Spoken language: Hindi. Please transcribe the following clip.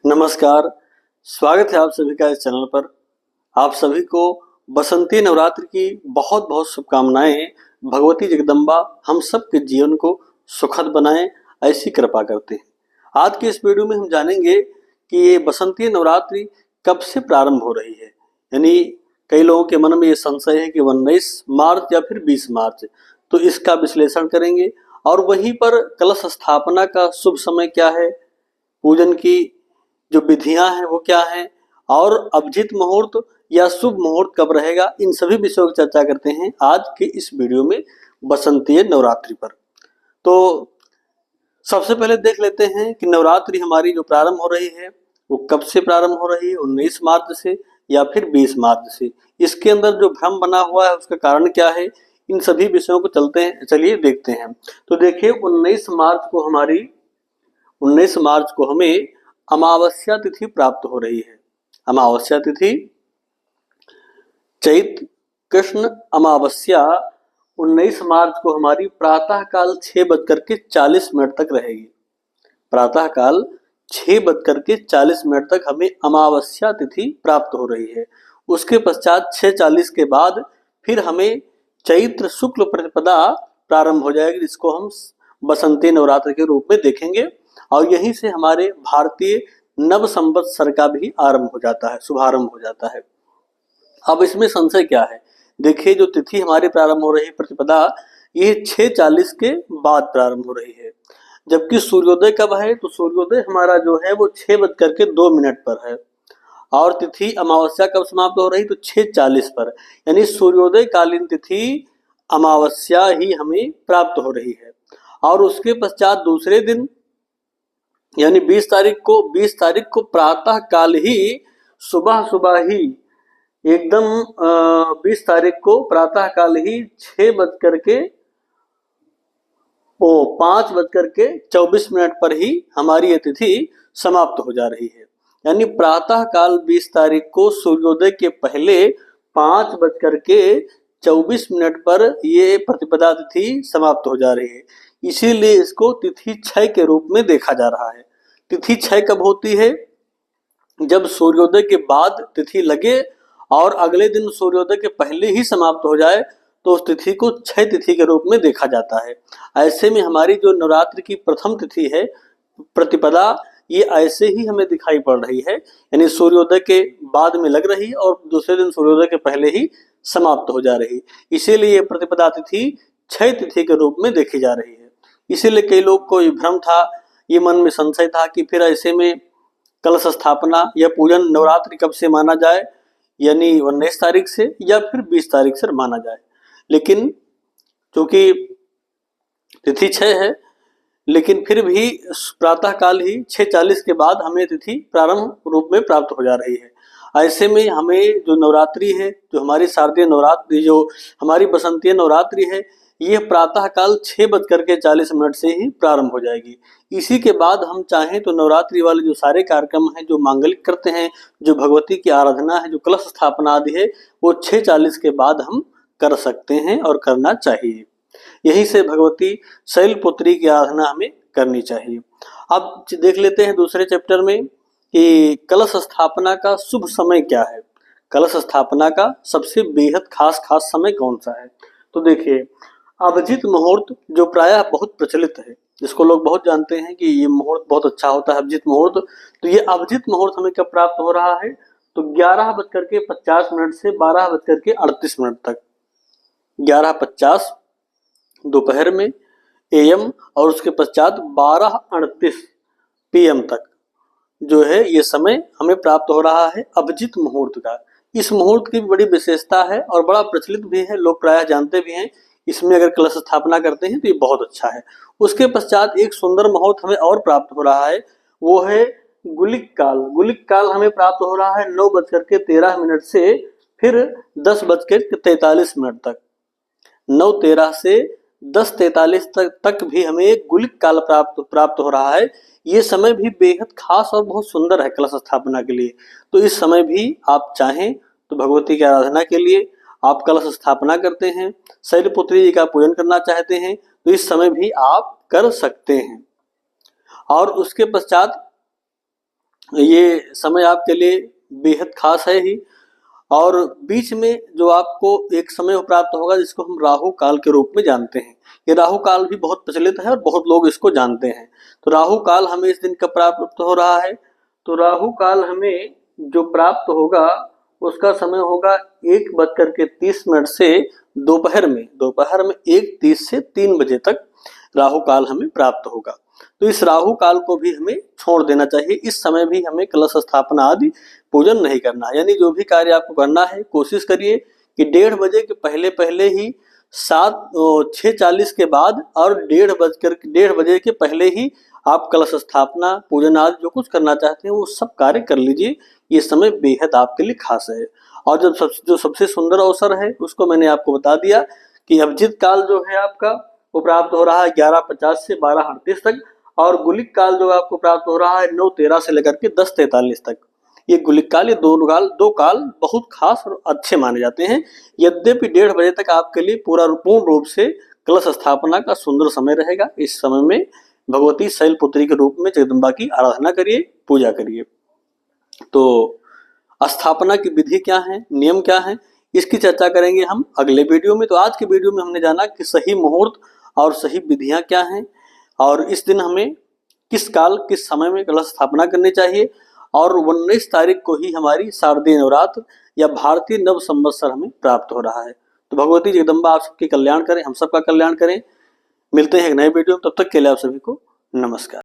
नमस्कार, स्वागत है आप सभी का इस चैनल पर। आप सभी को बसंती नवरात्रि की बहुत बहुत शुभकामनाएं। भगवती जगदम्बा हम सब के जीवन को सुखद बनाएं, ऐसी कृपा करते हैं। आज के इस वीडियो में हम जानेंगे कि ये बसंती नवरात्रि कब से प्रारंभ हो रही है। यानी कई लोगों के मन में ये संशय है कि 19 मार्च या फिर 20 मार्च, तो इसका विश्लेषण करेंगे। और वहीं पर कलश स्थापना का शुभ समय क्या है, पूजन की जो विधियां हैं वो क्या हैं, और अभिजीत मुहूर्त या शुभ मुहूर्त कब रहेगा, इन सभी विषयों की चर्चा करते हैं आज के इस वीडियो में बसंतीय नवरात्रि पर। तो सबसे पहले देख लेते हैं कि नवरात्रि हमारी जो प्रारंभ हो रही है वो कब से प्रारंभ हो रही है, 19 मार्च से या फिर 20 मार्च से। इसके अंदर जो भ्रम बना हुआ है उसका कारण क्या है, इन सभी विषयों को चलिए देखते हैं। तो देखिए 19 मार्च को हमें अमावस्या तिथि प्राप्त हो रही है। अमावस्या तिथि चैत्र कृष्ण अमावस्या 19 मार्च को हमारी प्रातः काल 6:40 तक रहेगी। प्रातः काल 6:40 तक हमें अमावस्या तिथि प्राप्त हो रही है। उसके पश्चात 6:40 के बाद फिर हमें चैत्र शुक्ल प्रतिपदा प्रारंभ हो जाएगी, जिसको हम बसंती नवरात्र के रूप में देखेंगे। और यहीं से हमारे भारतीय नव संवत्सर का भी आरंभ हो जाता है, शुभारंभ हो जाता है। अब इसमें संशय क्या है, देखिए जो तिथि हमारी प्रारंभ हो रही है प्रतिपदा, ये 6:40 के बाद प्रारंभ हो रही है। जबकि सूर्योदय कब है, तो सूर्योदय हमारा जो है वो 6:02 पर है। और तिथि अमावस्या कब समाप्त हो रही, तो 6:40 पर। यानी सूर्योदय कालीन तिथि अमावस्या ही हमें प्राप्त हो रही है। और उसके पश्चात दूसरे दिन यानी 20 तारीख को प्रातः काल ही सुबह ही एकदम 20 तारीख को प्रातः काल ही 5:24 पर ही हमारी यह तिथि समाप्त हो जा रही है। यानी प्रातः काल 20 तारीख को सूर्योदय के पहले 5:24 पर ये प्रतिपदा तिथि समाप्त हो जा रही है। इसीलिए इसको तिथि क्षय के रूप में देखा जा रहा है। तिथि क्षय कब होती है, जब सूर्योदय के बाद तिथि लगे और अगले दिन सूर्योदय के पहले ही समाप्त हो जाए, तो उस तिथि को क्षय तिथि के रूप में देखा जाता है। ऐसे में हमारी जो नवरात्रि की प्रथम तिथि है प्रतिपदा, ये ऐसे ही हमें दिखाई पड़ रही है। यानी सूर्योदय के बाद में लग रही और दूसरे दिन सूर्योदय के पहले ही समाप्त हो जा रही। इसीलिए प्रतिपदा तिथि क्षय तिथि के रूप में देखी जा रही है। इसीलिए कई लोग को भ्रम था, ये मन में संशय था कि फिर ऐसे में कलश स्थापना या पूजन नवरात्रि कब से माना जाए, यानी 19 तारीख से या फिर 20 तारीख से माना जाए। लेकिन क्योंकि तिथि 6 है, लेकिन फिर भी प्रातः काल ही 6:40 के बाद हमें तिथि प्रारंभ रूप में प्राप्त हो जा रही है। ऐसे में हमें जो नवरात्रि है, जो हमारी शारदीय नवरात्रि, जो हमारी बसंतीय नवरात्रि है, यह प्रातः काल 6:40 से ही प्रारंभ हो जाएगी। इसी के बाद हम चाहें तो नवरात्रि वाले जो सारे कार्यक्रम हैं, जो मांगलिक करते हैं, जो भगवती की आराधना है, जो कलश स्थापना आदि है, वो 6:40 के बाद हम कर सकते हैं और करना चाहिए। यहीं से भगवती शैलपुत्री की आराधना हमें करनी चाहिए। अब देख लेते हैं दूसरे चैप्टर में कि कलश स्थापना का शुभ समय क्या है। कलश स्थापना का सबसे बेहद खास समय कौन सा है, तो देखिए अभिजीत मुहूर्त जो प्रायः बहुत प्रचलित है, जिसको लोग बहुत जानते हैं कि ये मुहूर्त बहुत अच्छा होता है, अभिजीत मुहूर्त। तो ये अभिजीत मुहूर्त हमें कब प्राप्त हो रहा है, तो 11:50 से 12:38 तक। 11:50 दोपहर में एएम और उसके पश्चात 12:38 पीएम तक जो है ये समय हमें प्राप्त हो रहा है अभिजीत मुहूर्त का। इस मुहूर्त की बड़ी विशेषता है और बड़ा प्रचलित भी है, लोग प्रायः जानते भी हैं। इसमें अगर कलश स्थापना करते हैं तो ये बहुत अच्छा है। उसके पश्चात एक सुंदर मुहूर्त हमें और प्राप्त हो रहा है, वो है गुलिक काल। गुलिक काल हमें प्राप्त हो रहा है 9:13 से फिर 10:43 तक। 9:13 से 10:43 तक भी हमें गुलिक काल प्राप्त हो रहा है। ये समय भी बेहद खास और बहुत सुंदर है कलश स्थापना के लिए। तो इस समय भी आप चाहें तो भगवती की आराधना के लिए आप कलश स्थापना करते हैं, शैलपुत्री जी का पूजन करना चाहते हैं, तो इस समय भी आप कर सकते हैं। और उसके पश्चात ये समय आपके लिए बेहद खास है ही। और बीच में जो आपको एक समय प्राप्त होगा जिसको हम राहु काल के रूप में जानते हैं। ये राहु काल भी बहुत प्रचलित है और बहुत लोग इसको जानते हैं। तो राहु काल हमें इस दिन कब प्राप्त हो रहा है? तो राहु काल हमें जो प्राप्त होगा उसका समय होगा 1:30 से दोपहर में 1:30 से 3 बजे तक राहु काल हमें प्राप्त होगा। तो इस राहु काल को भी हमें छोड़ देना चाहिए। इस समय भी हमें कलश स्थापना आदि पूजन नहीं करना है। यानी जो भी कार्य आपको करना है कोशिश करिए कि 1:30 के पहले ही 6:40 के बाद और 1:30 के पहले ही आप कलश स्थापना पूजन आदि जो कुछ करना चाहते हैं वो सब कार्य कर लीजिए। ये समय बेहद आपके लिए खास है। और जो सबसे सुंदर अवसर है उसको मैंने आपको बता दिया कि अभिजित काल जो है आपका वो प्राप्त हो रहा है 11:50 से 12:38 तक। और गुलिक काल जो आपको प्राप्त हो रहा है 9:13 से लेकर के 10:43 तक। ये गुलिक काल, ये दो काल बहुत खास और अच्छे माने जाते हैं। यद्यपि 1:30 तक आपके लिए पूर्ण रूप से कलश स्थापना का सुंदर समय रहेगा। इस समय में भगवती शैलपुत्री के रूप में जगदम्बा की आराधना करिए, पूजा करिए। तो स्थापना की विधि क्या है, नियम क्या है, इसकी चर्चा करेंगे हम अगले वीडियो में। तो आज के वीडियो में हमने जाना कि सही मुहूर्त और सही विधियां क्या हैं और इस दिन हमें किस समय में कलश स्थापना करनी चाहिए। और 19 तारीख को ही हमारी शारदीय नवरात्र या भारतीय नव संवत्सर हमें प्राप्त हो रहा है। तो भगवती जगदम्बा आप सबके कल्याण करें, हम सबका कल्याण करें। मिलते हैं एक नए वीडियो में, तब तक के लिए आप सभी को नमस्कार।